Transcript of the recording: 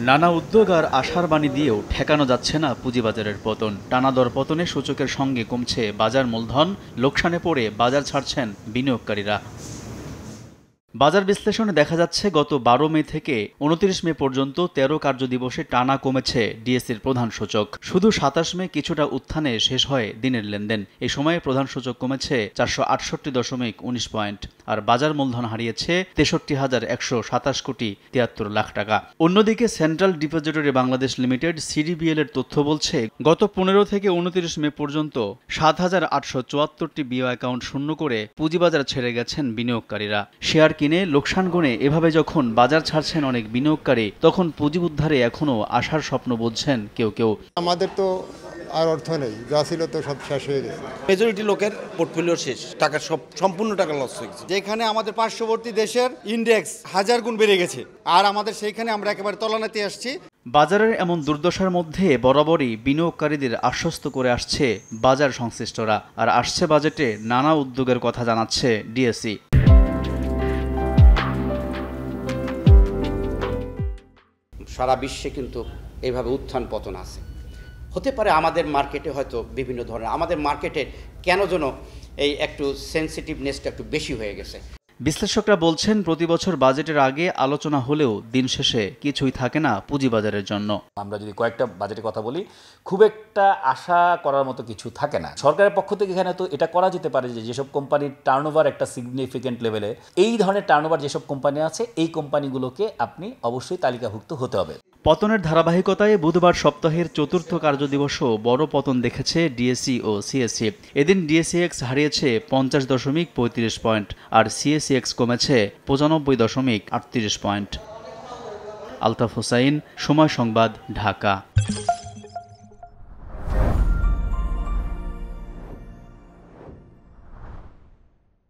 নানা উদ্যোগ আর আশার বাণী দিয়েও ঠেকানো যাচ্ছে না পুঁজিবাজারের পতন। টানা দরপতনে সূচকের সঙ্গে কমছে বাজার মূলধন, লোকসানে পড়ে বাজার ছাড়ছেন বিনিয়োগকারীরা। বাজার বিশ্লেষণে দেখা যাচ্ছে গত 12 মে থেকে 29 মে পর্যন্ত 13 কার্যদিবসে টানা কমেছে ডিএসইর প্রধান সূচক। শুধু 27 মে কিছুটা উত্থানে শেষ হয় দিনের লেনদেন। এই সময়ে প্রধান সূচক কমেছে 468.19 পয়েন্ট, আর বাজার মূলধন হারিয়েছে 63,127 কোটি 73 লাখ টাকা। অন্যদিকে central depository Bangladesh limited CDBL এর তথ্য বলছে গত 15 থেকে 29 মে পর্যন্ত 7,874টি বিও অ্যাকাউন্ট শূন্য করে পুঁজিবাজার ছেড়ে গেছেন বিনিয়োগকারীরা। শেয়ার কিনে লোকসান গুণে এভাবে যখন বাজার ছাড়ছেন অনেক বিনিয়োগকারী, তখন পুঁজি উদ্ধারে এখনও আশার স্বপ্ন বুঝছেন কেউ কেউ। আমাদের তো আর অর্থ নেই, যা ছিল তো সব শেষ হয়ে গেছে। মেজরিটি লোকের পোর্টফোলিও শেষ, টাকা সম্পূর্ণ টাকা লস হয়ে গেছে। যেখানে আমাদের পার্শ্ববর্তী দেশের ইন্ডেক্স 1000 গুণ বেড়ে গেছে, আর আমাদের সেইখানে আমরা একেবারে তলানিতে আসছি। বাজারের এমন দুর্দশার মধ্যে বরাবরই বিনিয়োগকারীদের আশ্বস্ত করে আসছে বাজার সংশ্লিষ্টরা, আর আসছে বাজেটে নানা উদ্যোগের কথা জানাচ্ছে ডিএসই। সারা বিশ্বে কিন্তু এইভাবে উত্থান পতন আছে। হতে পারে আমাদের মার্কেটে হয়তো বিভিন্ন ধরনের, আমাদের মার্কেটে কেন যেন এই একটু সেন্সিটিভনেসটা একটু বেশি হয়ে গেছে। বিশ্লেষকরা বলছেন প্রতি বছর বাজেটের আগে আলোচনা হলেও দিন শেষে কিছুই থাকে না পুঁজিবাজারের জন্য। আমরা যদি কয়েকটা বাজেটের কথা বলি, খুব একটা আশা করার মতো কিছু থাকে না। সরকারের পক্ষ থেকে এখানে তো এটা করা যেতে পারে যে যেসব কোম্পানির টার্নওভার একটা সিগনিফিকেন্ট লেভেলে, এই ধরনের টার্নওভার যেসব কোম্পানি আছে এই কোম্পানিগুলোকে আপনি অবশ্যই তালিকাভুক্ত হতে হবে। পতনের ধারাবাহিকতায় বুধবার সপ্তাহের চতুর্থ কার্যদিবসও বড় পতন দেখেছে ডিএসই ও সিএসসি। এদিন ডিএসইএক্স হারিয়েছে 50.35 পয়েন্ট, আর সিএসইএক্স কমেছে 95.38 পয়েন্ট। আলতাফ হোসাইন, সময় সংবাদ, ঢাকা।